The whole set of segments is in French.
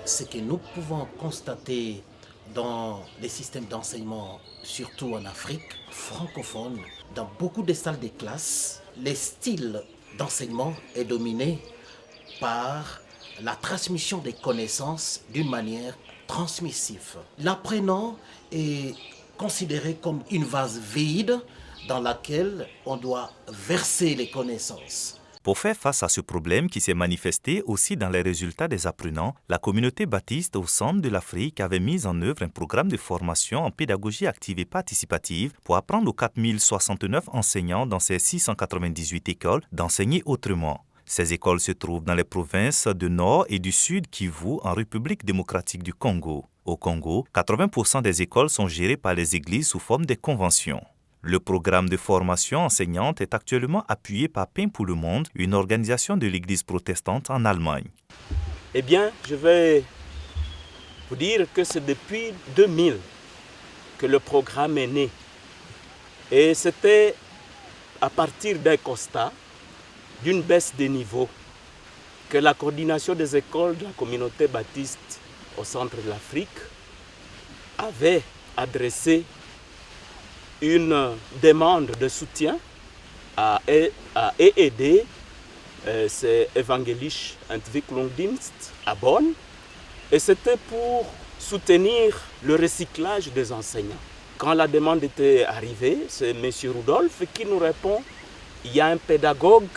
Ce que nous pouvons constater dans les systèmes d'enseignement, surtout en Afrique francophone, dans beaucoup de salles de classe, le style d'enseignement est dominé par la transmission des connaissances d'une manière transmissive. L'apprenant est considéré comme une vase vide dans laquelle on doit verser les connaissances. Pour faire face à ce problème qui s'est manifesté aussi dans les résultats des apprenants, la communauté baptiste au centre de l'Afrique avait mis en œuvre un programme de formation en pédagogie active et participative pour apprendre aux 4069 enseignants dans ces 698 écoles d'enseigner autrement. Ces écoles se trouvent dans les provinces du Nord et du Sud Kivu en République démocratique du Congo. Au Congo, 80% des écoles sont gérées par les églises sous forme de conventions. Le programme de formation enseignante est actuellement appuyé par Pain pour le Monde, une organisation de l'Église protestante en Allemagne. Eh bien, je vais vous dire que c'est depuis 2000 que le programme est né. Et c'était à partir d'un constat d'une baisse des niveaux que la coordination des écoles de la communauté baptiste au centre de l'Afrique avait adressé une demande de soutien à EED, c'est Evangelische Entwicklungsdienst à Bonn, et c'était pour soutenir le recyclage des enseignants. Quand la demande était arrivée, c'est M. Rudolph qui nous répond, il y a un pédagogue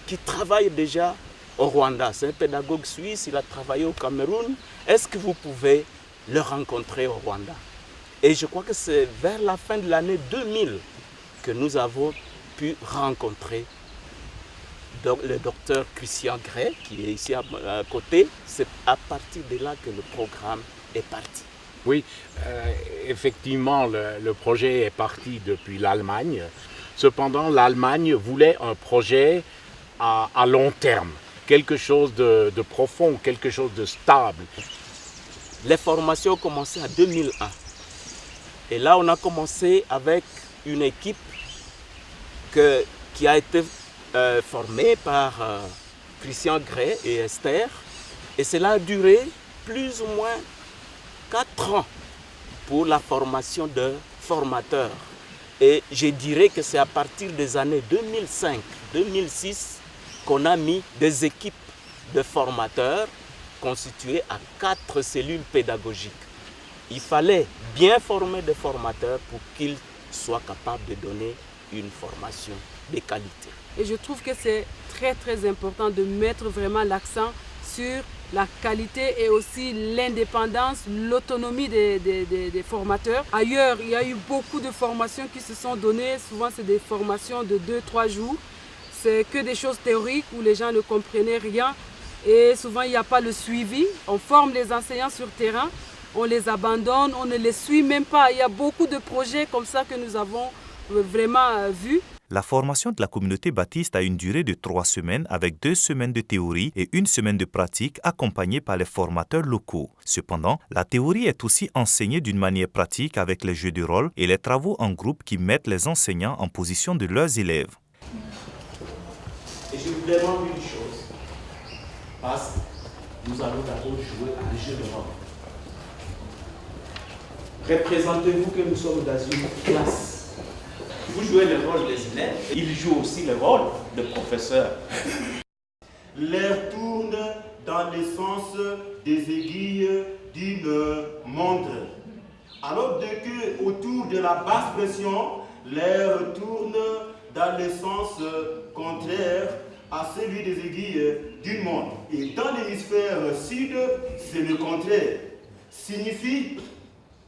qui travaille déjà au Rwanda, c'est un pédagogue suisse, il a travaillé au Cameroun, est-ce que vous pouvez le rencontrer au Rwanda? Et je crois que c'est vers la fin de l'année 2000 que nous avons pu rencontrer le docteur Christian Gray, qui est ici à côté. C'est à partir de là que le programme est parti. Oui, effectivement, le projet est parti depuis l'Allemagne. Cependant, l'Allemagne voulait un projet à long terme, quelque chose de profond, quelque chose de stable. Les formations ont commencé en 2001. Et là, on a commencé avec une équipe qui a été formée par Christian Gray et Esther. Et cela a duré plus ou moins 4 ans pour la formation de formateurs. Et je dirais que c'est à partir des années 2005-2006 qu'on a mis des équipes de formateurs constituées à 4 cellules pédagogiques. Il fallait bien former des formateurs pour qu'ils soient capables de donner une formation de qualité. Et je trouve que c'est très très important de mettre vraiment l'accent sur la qualité et aussi l'indépendance, l'autonomie des formateurs. Ailleurs, il y a eu beaucoup de formations qui se sont données. Souvent, c'est des formations de 2-3 jours. C'est que des choses théoriques où les gens ne comprenaient rien. Et souvent, il n'y a pas le suivi. On forme les enseignants sur terrain. On les abandonne, on ne les suit même pas. Il y a beaucoup de projets comme ça que nous avons vraiment vus. La formation de la communauté baptiste a une durée de 3 semaines avec 2 semaines de théorie et 1 semaine de pratique accompagnée par les formateurs locaux. Cependant, la théorie est aussi enseignée d'une manière pratique avec les jeux de rôle et les travaux en groupe qui mettent les enseignants en position de leurs élèves. Et je vous demande une chose, parce que nous allons d'abord jouer à un jeu de rôle. Représentez-vous que nous sommes dans une classe. Vous jouez le rôle des élèves, ils jouent aussi le rôle de professeur. L'air tourne dans le sens des aiguilles d'une montre. Alors que autour de la basse pression, l'air tourne dans le sens contraire à celui des aiguilles d'une montre. Et dans l'hémisphère sud, c'est le contraire. Signifie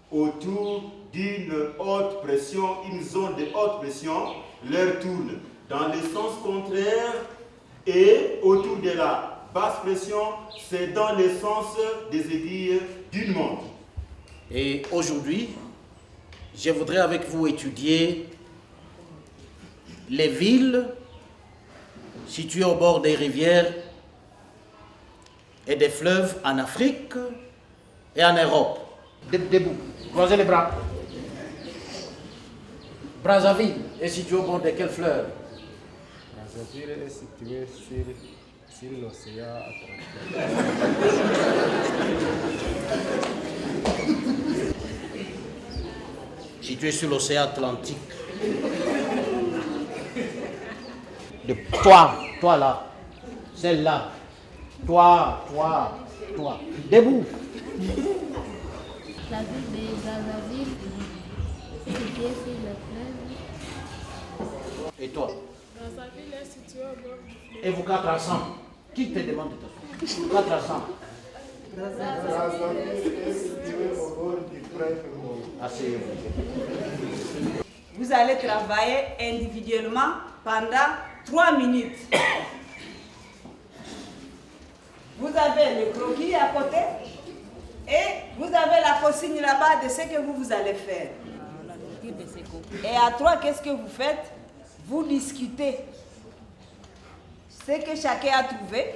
autour d'une haute pression, une zone de haute pression, l'air tourne dans le sens contraire et autour de la basse pression, c'est dans le sens des aiguilles d'une montre. Et aujourd'hui, je voudrais avec vous étudier les villes situées au bord des rivières et des fleuves en Afrique et en Europe. Debout, croisez les bras. Brazzaville est située au bord de quel fleuve? Brazzaville est située sur Sur l'océan Atlantique. Situé sur l'océan Atlantique. Toi là, celle-là, toi. Debout. La ville de Brazzaville, située sur le fleuve. Et toi? Brazzaville est située au bord du fleuve. Et vous quatre ensemble? Qui te demande de t'asseoir? Vous quatre ensemble. Brazzaville est située au bord du fleuve. Asseyez-vous. Vous allez travailler individuellement pendant 3 minutes. Vous avez le croquis à côté et vous avez la consigne là-bas de ce que vous allez faire. Et à 3, qu'est-ce que vous faites? Vous discutez ce que chacun a trouvé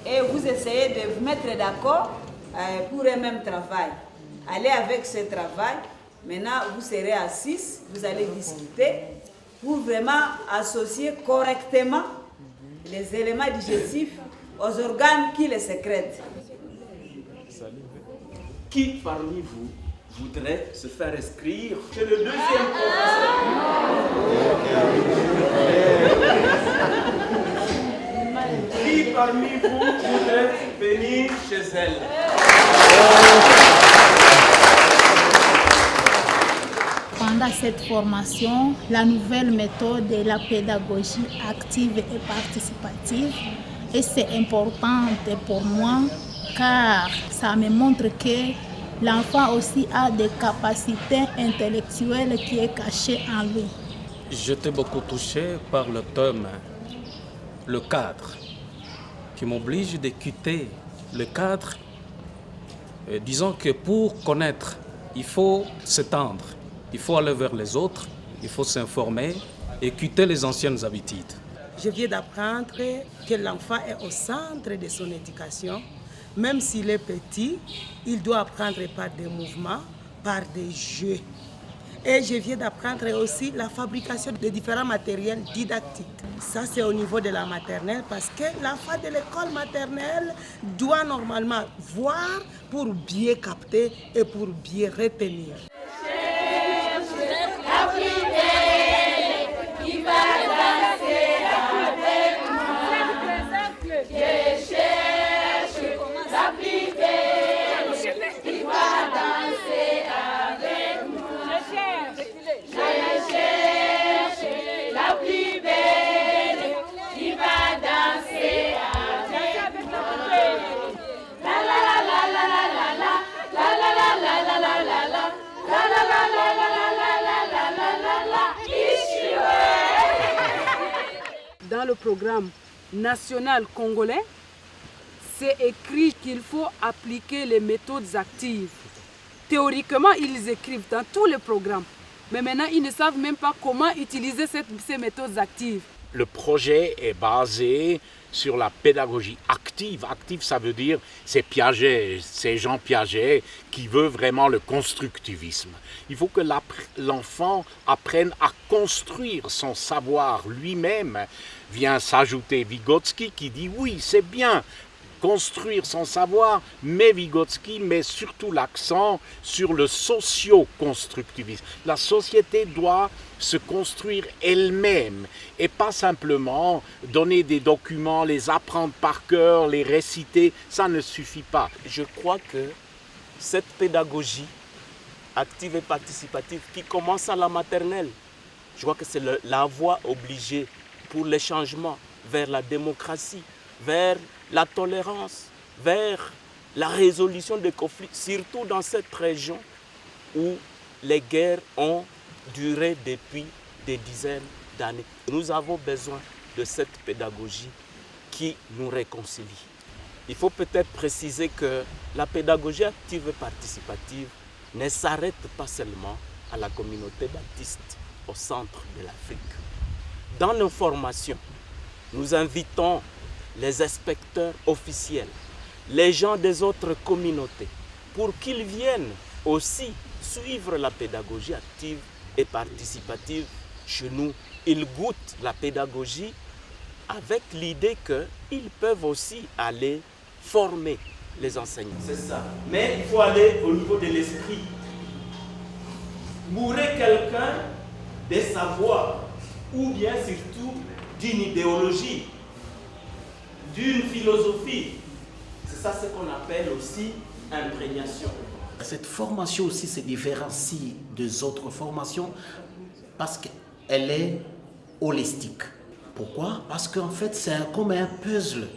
et vous essayez de vous mettre d'accord pour un même travail. Allez avec ce travail. Maintenant, vous serez à 6, vous allez discuter pour vraiment associer correctement les éléments digestifs aux organes qui les sécrètent. Qui parmi vous voudrait se faire inscrire chez le deuxième professeur? Qui parmi vous voudrait venir chez elle? Pendant cette formation, la nouvelle méthode est la pédagogie active et participative. Et c'est important pour moi car ça me montre que l'enfant aussi a des capacités intellectuelles qui est cachées en lui. J'étais beaucoup touché par le thème, le cadre, qui m'oblige de quitter le cadre. Disons que pour connaître, il faut s'étendre, il faut aller vers les autres, il faut s'informer et quitter les anciennes habitudes. Je viens d'apprendre que l'enfant est au centre de son éducation. Même s'il est petit, il doit apprendre par des mouvements, par des jeux. Et je viens d'apprendre aussi la fabrication de différents matériels didactiques. Ça, c'est au niveau de la maternelle parce que l'enfant de l'école maternelle doit normalement voir pour bien capter et pour bien retenir. Dans le programme national congolais, c'est écrit qu'il faut appliquer les méthodes actives. Théoriquement, ils écrivent dans tous les programmes. Mais maintenant, ils ne savent même pas comment utiliser ces méthodes actives. Le projet est basé sur la pédagogie active. Active, ça veut dire c'est Piaget, c'est Jean Piaget qui veut vraiment le constructivisme. Il faut que l'enfant apprenne à construire son savoir lui-même. Vient s'ajouter Vygotsky qui dit oui, c'est bien construire son savoir, mais Vygotsky met surtout l'accent sur le socio-constructivisme. La société doit se construire elle-même et pas simplement donner des documents, les apprendre par cœur, les réciter, ça ne suffit pas. Je crois que cette pédagogie active et participative qui commence à la maternelle, je crois que c'est la voie obligée pour les changements vers la démocratie, vers la tolérance, vers la résolution des conflits, surtout dans cette région où les guerres ont duré depuis des dizaines d'années. Nous avons besoin de cette pédagogie qui nous réconcilie. Il faut peut-être préciser que la pédagogie active et participative ne s'arrête pas seulement à la communauté baptiste au centre de l'Afrique. Dans nos formations, nous invitons les inspecteurs officiels, les gens des autres communautés, pour qu'ils viennent aussi suivre la pédagogie active et participative chez nous. Ils goûtent la pédagogie avec l'idée qu'ils peuvent aussi aller former les enseignants. C'est ça. Mais il faut aller au niveau de l'esprit. Mourir quelqu'un des savoirs, ou bien surtout d'une idéologie, d'une philosophie. C'est ça ce qu'on appelle aussi imprégnation. Cette formation aussi se différencie des autres formations parce qu'elle est holistique. Pourquoi? Parce qu'en fait, c'est comme un puzzle.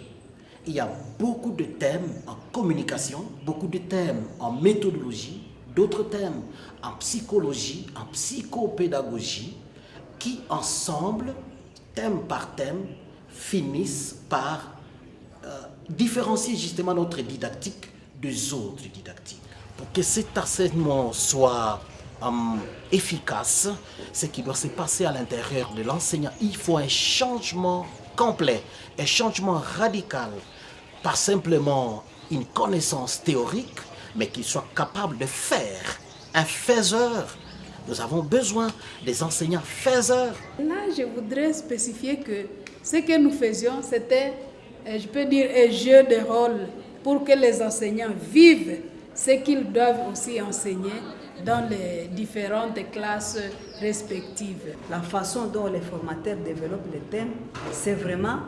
Il y a beaucoup de thèmes en communication, beaucoup de thèmes en méthodologie, d'autres thèmes en psychologie, en psychopédagogie, qui ensemble, thème par thème, finissent par différencier justement notre didactique des autres didactiques. Pour que cet enseignement soit efficace, ce qui doit se passer à l'intérieur de l'enseignant, il faut un changement complet, un changement radical, pas simplement une connaissance théorique, mais qu'il soit capable de faire, un faiseur. Nous avons besoin des enseignants faiseurs. Là, je voudrais spécifier que ce que nous faisions, c'était, je peux dire, un jeu de rôle pour que les enseignants vivent ce qu'ils doivent aussi enseigner dans les différentes classes respectives. La façon dont les formateurs développent les thèmes, c'est vraiment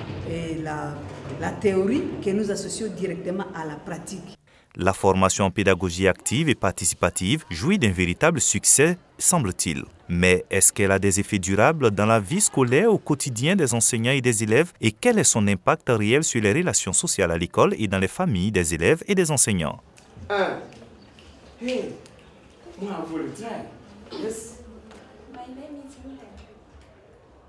la théorie que nous associons directement à la pratique. La formation en pédagogie active et participative jouit d'un véritable succès, semble-t-il. Mais est-ce qu'elle a des effets durables dans la vie scolaire au quotidien des enseignants et des élèves? Et quel est son impact réel sur les relations sociales à l'école et dans les familles des élèves et des enseignants? Hey, moi, vous le dites. Yes. My name is Ruben.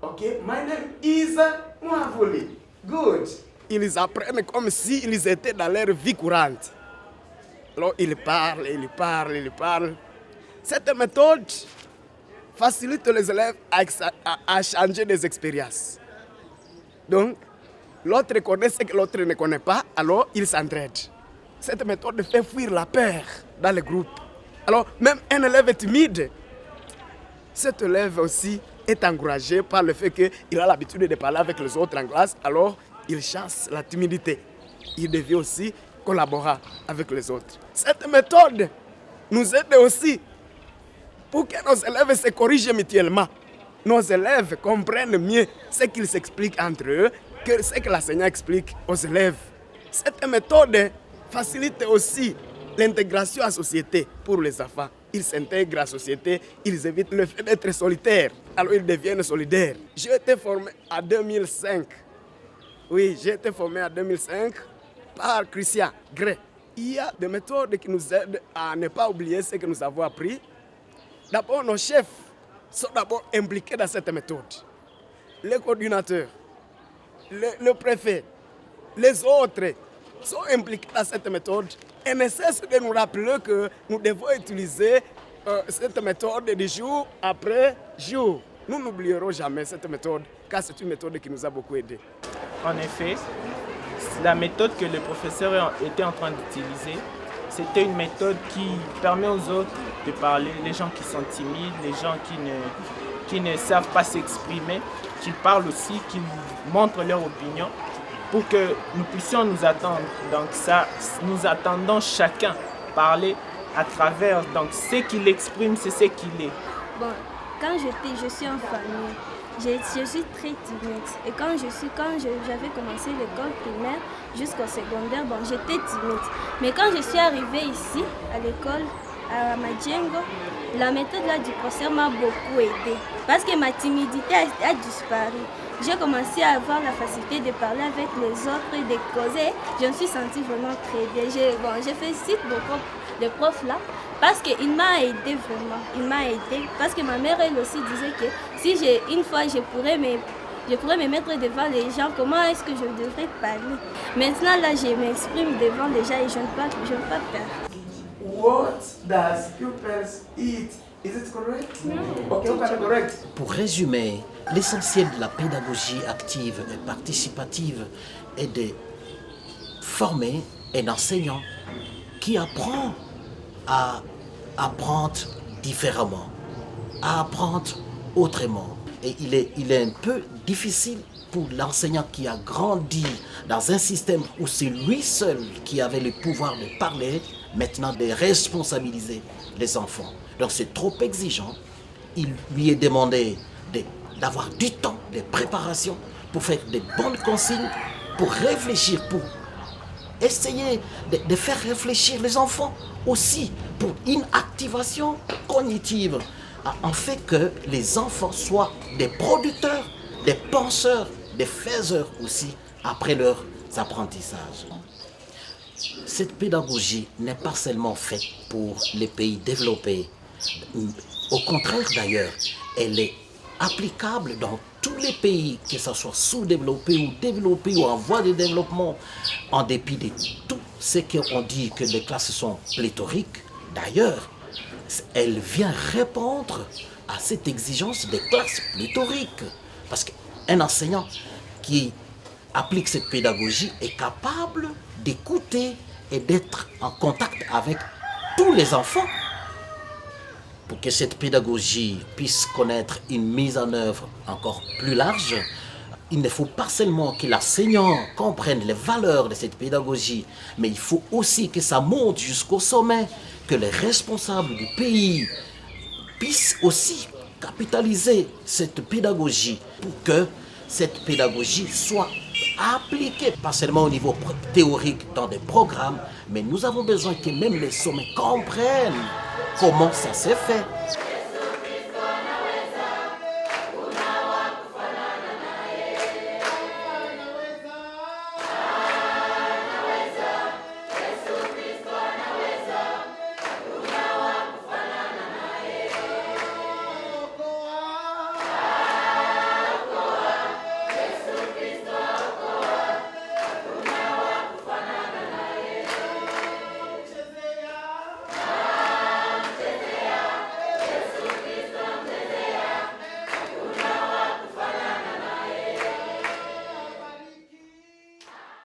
Okay, my name is Mwavuli. Good. Ils apprennent comme s'ils étaient dans leur vie courante. Alors, ils parlent. Cette méthode facilite les élèves à changer des expériences. Donc, l'autre connaît ce que l'autre ne connaît pas, alors ils s'entraident. Cette méthode fait fuir la peur dans le groupe. Alors, même un élève timide, cet élève aussi est encouragé par le fait qu'il a l'habitude de parler avec les autres en classe, alors il chasse la timidité. Il devient aussi collaborer avec les autres. Cette méthode nous aide aussi pour que nos élèves se corrigent mutuellement. Nos élèves comprennent mieux ce qu'ils s'expliquent entre eux que ce que l'enseignant explique aux élèves. Cette méthode facilite aussi l'intégration à la société pour les enfants. Ils s'intègrent à la société, ils évitent le fait d'être solitaires, alors ils deviennent solidaires. J'ai été formé en 2005. Oui, j'ai été formé en 2005 par Christian Gray. Il y a des méthodes qui nous aident à ne pas oublier ce que nous avons appris. D'abord, nos chefs sont d'abord impliqués dans cette méthode. Les coordinateurs, le préfet, les autres sont impliqués dans cette méthode et ne cessent de nous rappeler que nous devons utiliser cette méthode de jour après jour. Nous n'oublierons jamais cette méthode car c'est une méthode qui nous a beaucoup aidés. En effet, la méthode que le professeur était en train d'utiliser, c'était une méthode qui permet aux autres de parler, les gens qui sont timides, les gens qui ne savent pas s'exprimer, qu'ils parlent aussi, qu'ils montrent leur opinion pour que nous puissions nous attendre. Donc ça, nous attendons chacun parler à travers donc ce qu'il exprime, c'est ce qu'il est. Bon, quand je suis en famille, je suis très timide. Et quand j'avais commencé l'école primaire jusqu'au secondaire, bon, j'étais timide. Mais quand je suis arrivée ici, à l'école, à Madjengo, la méthode là du professeur m'a beaucoup aidée. Parce que ma timidité a disparu. J'ai commencé à avoir la facilité de parler avec les autres et de causer. Je me suis sentie vraiment très bien. Je félicite beaucoup le prof là. Parce qu'il m'a aidé vraiment, il m'a aidé. Parce que ma mère, elle aussi disait que si une fois je pourrais me mettre devant les gens, comment est-ce que je devrais parler? Maintenant là, je m'exprime devant les gens et je n'ai pas peur. What does pupils eat? Is it correct? No. Okay, correct. Pour résumer, l'essentiel de la pédagogie active et participative est de former un enseignant qui apprend à apprendre différemment, à apprendre autrement. Et il est un peu difficile pour l'enseignant qui a grandi dans un système où c'est lui seul qui avait le pouvoir de parler, maintenant de responsabiliser les enfants. Donc c'est trop exigeant. Il lui est demandé d'avoir du temps, de préparation, pour faire des bonnes consignes, pour réfléchir, pour essayer de faire réfléchir les enfants aussi, pour une activation cognitive, en fait que les enfants soient des producteurs, des penseurs, des faiseurs aussi, après leurs apprentissages. Cette pédagogie n'est pas seulement faite pour les pays développés. Au contraire d'ailleurs, elle est applicable dans tous les pays, que ce soit sous-développés ou développés ou en voie de développement, en dépit de tout ce qu'on dit que les classes sont pléthoriques. D'ailleurs, elle vient répondre à cette exigence des classes pléthoriques. Parce qu'un enseignant qui applique cette pédagogie est capable d'écouter et d'être en contact avec tous les enfants. Pour que cette pédagogie puisse connaître une mise en œuvre encore plus large, il ne faut pas seulement que l'enseignant comprenne les valeurs de cette pédagogie, mais il faut aussi que ça monte jusqu'au sommet, que les responsables du pays puissent aussi capitaliser cette pédagogie pour que cette pédagogie soit appliquée, pas seulement au niveau théorique dans des programmes, mais nous avons besoin que même les sommets comprennent comment ça s'est fait.